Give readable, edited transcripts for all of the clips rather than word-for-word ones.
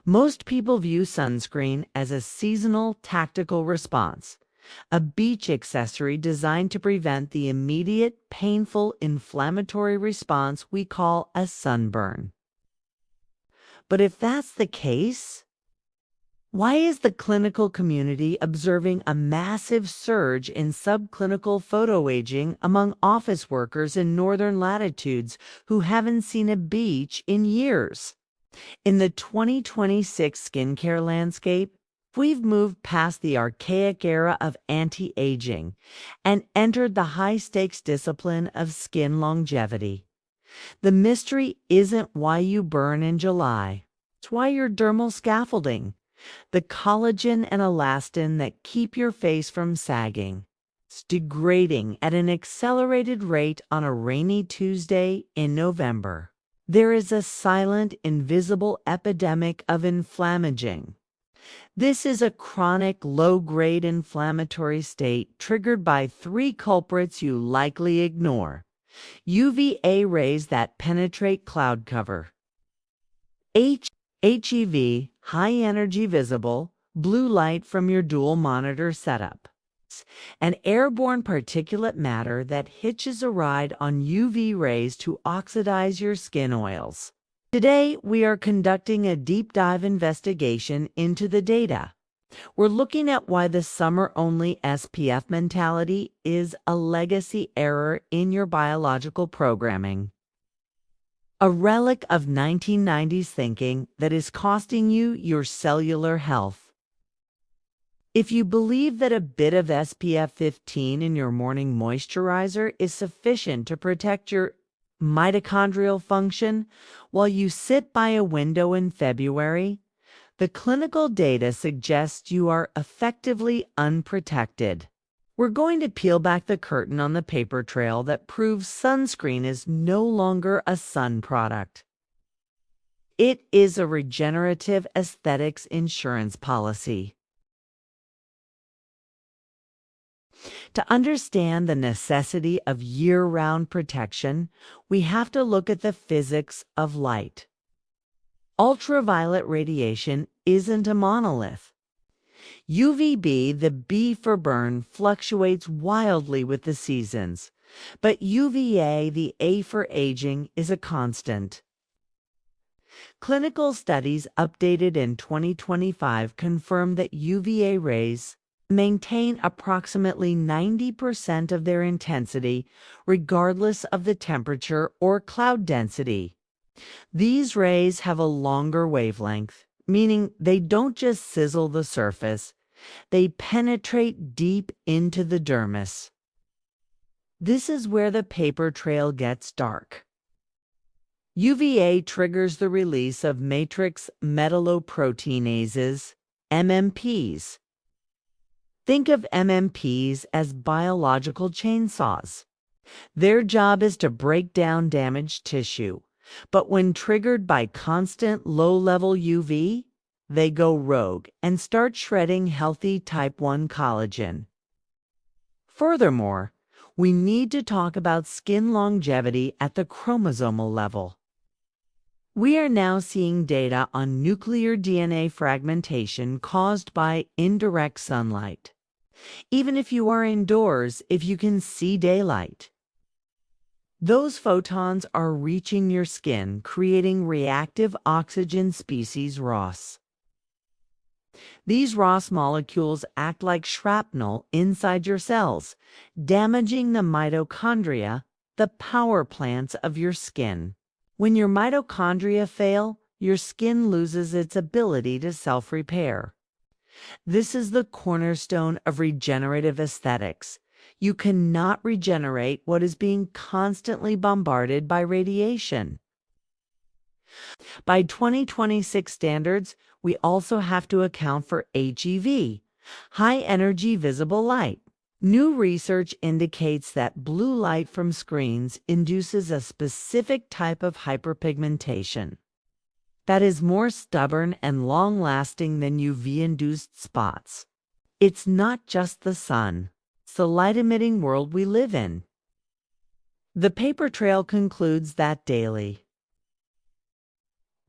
Most people view sunscreen as a seasonal tactical response, a beach accessory designed to prevent the immediate, painful, inflammatory response we call a sunburn. But if that's the case, why is the clinical community observing a massive surge in subclinical photoaging among office workers in northern latitudes who haven't seen a beach in years? In the 2026 skincare landscape, we've moved past the archaic era of anti-aging and entered the high-stakes discipline of skin longevity. The mystery isn't why you burn in July. It's why your dermal scaffolding, the collagen and elastin that keep your face from sagging, it's degrading at an accelerated rate on a rainy Tuesday in November. There is a silent, invisible epidemic of inflammaging. This is a chronic, low-grade inflammatory state triggered by three culprits you likely ignore: UVA rays that penetrate cloud cover, HEV, high-energy visible, blue light from your dual monitor setup, and airborne particulate matter that hitches a ride on UV rays to oxidize your skin oils. Today, we are conducting a deep dive investigation into the data. We're looking at why the summer-only SPF mentality is a legacy error in your biological programming, a relic of 1990s thinking that is costing you your cellular health. If you believe that a bit of SPF 15 in your morning moisturizer is sufficient to protect your mitochondrial function while you sit by a window in February, the clinical data suggests you are effectively unprotected. We're going to peel back the curtain on the paper trail that proves sunscreen is no longer a sun product. It is a regenerative aesthetics insurance policy. To understand the necessity of year-round protection, we have to look at the physics of light. Ultraviolet radiation isn't a monolith. UVB, the B for burn, fluctuates wildly with the seasons, but UVA, the A for aging, is a constant. Clinical studies updated in 2025 confirm that UVA rays maintain approximately 90% of their intensity regardless of the temperature or cloud density. These rays have a longer wavelength, meaning they don't just sizzle the surface, they penetrate deep into the dermis. This is where the paper trail gets dark. UVA triggers the release of matrix metalloproteinases, MMPs. Think of MMPs as biological chainsaws. Their job is to break down damaged tissue, but when triggered by constant low-level UV, they go rogue and start shredding healthy type 1 collagen. Furthermore, we need to talk about skin longevity at the chromosomal level. We are now seeing data on nuclear DNA fragmentation caused by indirect sunlight. Even if you are indoors, if you can see daylight, those photons are reaching your skin, creating reactive oxygen species ROS. These ROS molecules act like shrapnel inside your cells, damaging the mitochondria, the power plants of your skin. When your mitochondria fail, your skin loses its ability to self-repair. This is the cornerstone of regenerative aesthetics. You cannot regenerate what is being constantly bombarded by radiation. By 2026 standards, we also have to account for HEV, high-energy visible light. New research indicates that blue light from screens induces a specific type of hyperpigmentation that is more stubborn and long-lasting than UV-induced spots. It's not just the sun. It's the light-emitting world we live in. The paper trail concludes that daily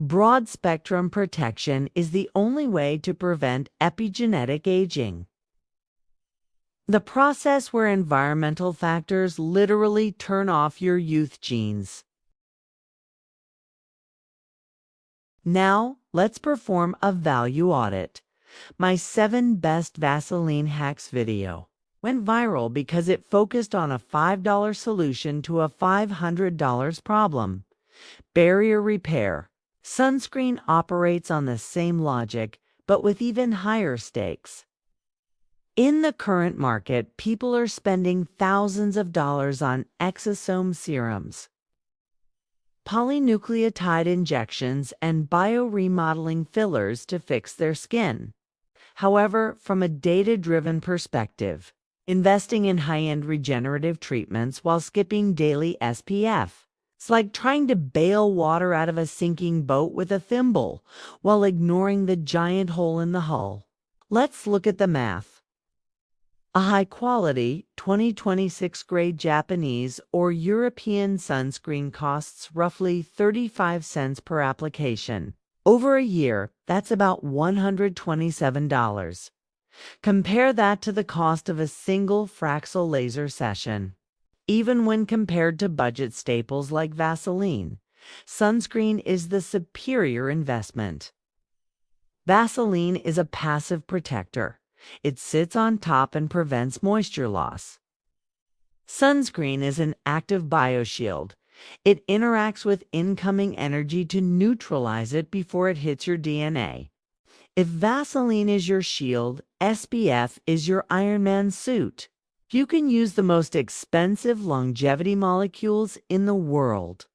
Broad-spectrum protection is the only way to prevent epigenetic aging, the process where environmental factors literally turn off your youth genes. Now, let's perform a value audit. My 7 best Vaseline hacks video went viral because it focused on a $5 solution to a $500 problem. Barrier repair. Sunscreen operates on the same logic, but with even higher stakes. In the current market, people are spending thousands of dollars on exosome serums, polynucleotide injections, and bioremodeling fillers to fix their skin. However, from a data-driven perspective, investing in high-end regenerative treatments while skipping daily SPF, it's like trying to bail water out of a sinking boat with a thimble while ignoring the giant hole in the hull. Let's look at the math. A high-quality 2026 grade Japanese or European sunscreen costs roughly 35 cents per application. Over a year, that's about $127. Compare that to the cost of a single Fraxel laser session. Even when compared to budget staples like Vaseline, sunscreen is the superior investment. Vaseline is a passive protector. It sits on top and prevents moisture loss. Sunscreen is an active bioshield. It interacts with incoming energy to neutralize it before it hits your DNA. If Vaseline is your shield, SPF is your Iron Man suit. You can use the most expensive longevity molecules in the world.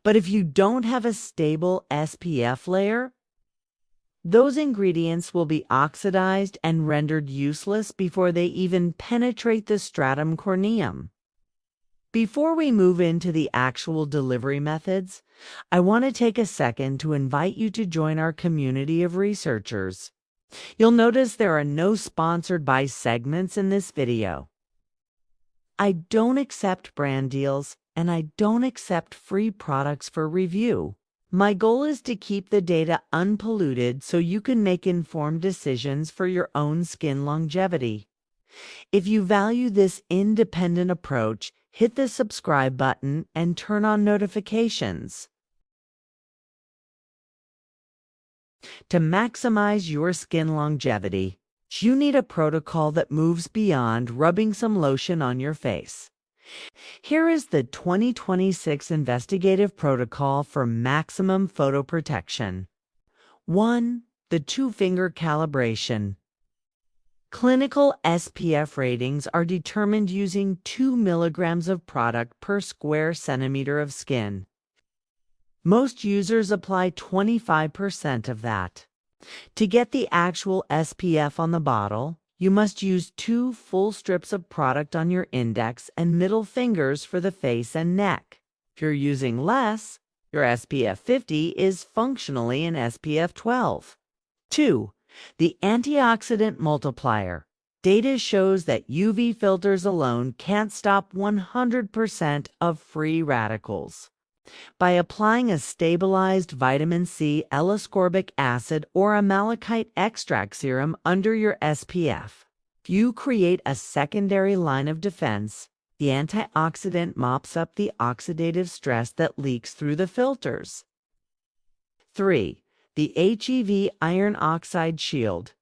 But if you don't have a stable SPF layer, those ingredients will be oxidized and rendered useless before they even penetrate the stratum corneum. Before we move into the actual delivery methods, I want to take a second to invite you to join our community of researchers. You'll notice there are no sponsored by segments in this video. I don't accept brand deals, and I don't accept free products for review. My goal is to keep the data unpolluted so you can make informed decisions for your own skin longevity. If you value this independent approach, hit the subscribe button and turn on notifications. To maximize your skin longevity, you need a protocol that moves beyond rubbing some lotion on your face. Here is the 2026 Investigative Protocol for Maximum Photoprotection. 1. The two-finger calibration. Clinical SPF ratings are determined using 2 milligrams of product per square centimeter of skin. Most users apply 25% of that. To get the actual SPF on the bottle, you must use 2 full strips of product on your index and middle fingers for the face and neck. If you're using less, your SPF 50 is functionally an SPF 12. 2. The antioxidant multiplier. Data shows that UV filters alone can't stop 100% of free radicals. By applying a stabilized vitamin C L-ascorbic acid or a malachite extract serum under your SPF, you create a secondary line of defense. The antioxidant mops up the oxidative stress that leaks through the filters. 3. The HEV iron oxide shield.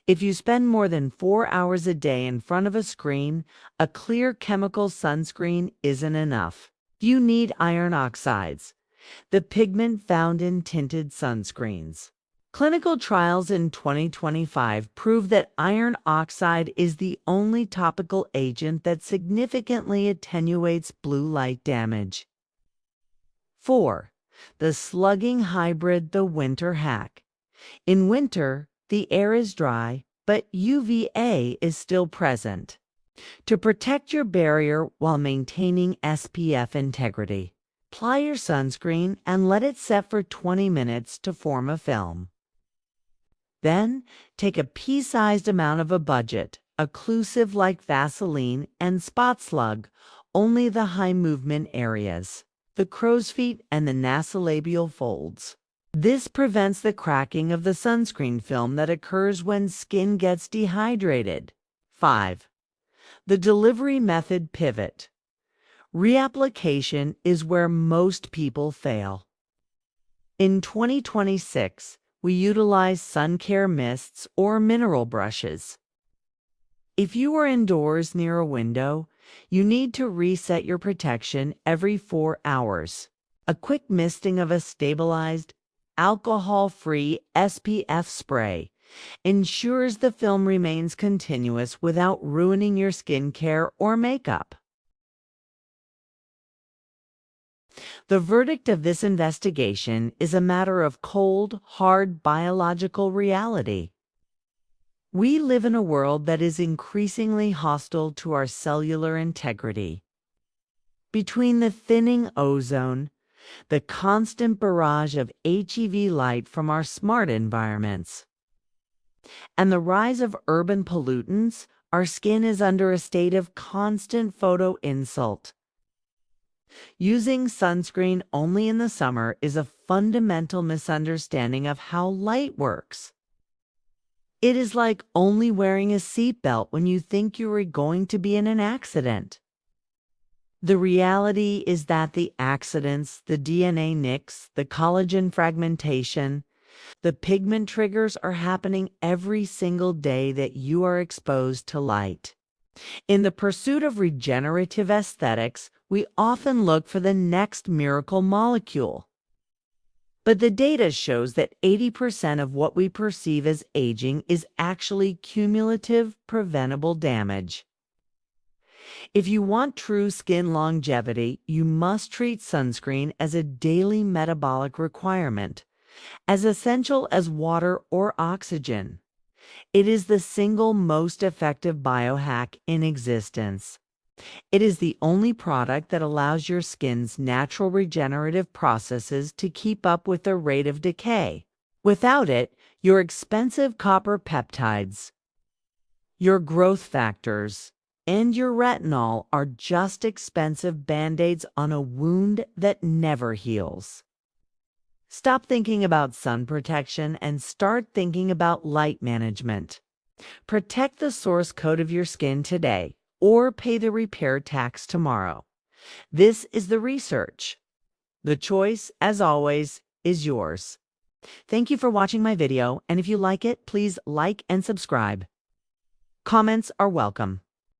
If you spend more than 4 hours a day in front of a screen, a clear chemical sunscreen isn't enough. You need iron oxides, the pigment found in tinted sunscreens. Clinical trials in 2025 prove that iron oxide is the only topical agent that significantly attenuates blue light damage. 4. The slugging hybrid, the winter hack. In winter, the air is dry, but UVA is still present. To protect your barrier while maintaining SPF integrity, apply your sunscreen and let it set for 20 minutes to form a film. Then, take a pea-sized amount of a budget, occlusive like Vaseline and spot slug, only the high movement areas. the crow's feet, and the nasolabial folds. This prevents the cracking of the sunscreen film that occurs when skin gets dehydrated. 5. The delivery method pivot. Reapplication is where most people fail. In 2026, we utilize sun care mists or mineral brushes. If you are indoors near a window, you need to reset your protection every 4 hours. A quick misting of a stabilized, alcohol-free SPF spray ensures the film remains continuous without ruining your skincare or makeup. The verdict of this investigation is a matter of cold, hard biological reality. We live in a world that is increasingly hostile to our cellular integrity. Between the thinning ozone, the constant barrage of HEV light from our smart environments, and the rise of urban pollutants, our skin is under a state of constant photo insult. Using sunscreen only in the summer is a fundamental misunderstanding of how light works. It is like only wearing a seatbelt when you think you are going to be in an accident. The reality is that the accidents, the DNA nicks, the collagen fragmentation, the pigment triggers are happening every single day that you are exposed to light. In the pursuit of regenerative aesthetics, we often look for the next miracle molecule. But the data shows that 80% of what we perceive as aging is actually cumulative, preventable damage. If you want true skin longevity, you must treat sunscreen as a daily metabolic requirement, as essential as water or oxygen. It is the single most effective biohack in existence. It is the only product that allows your skin's natural regenerative processes to keep up with the rate of decay. Without it, your expensive copper peptides, your growth factors, and your retinol are just expensive band-aids on a wound that never heals. Stop thinking about sun protection and start thinking about light management. Protect the source code of your skin today, or pay the repair tax tomorrow. This is the research. The choice, as always, is yours. Thank you for watching my video, and if you like it, please like and subscribe. Comments are welcome.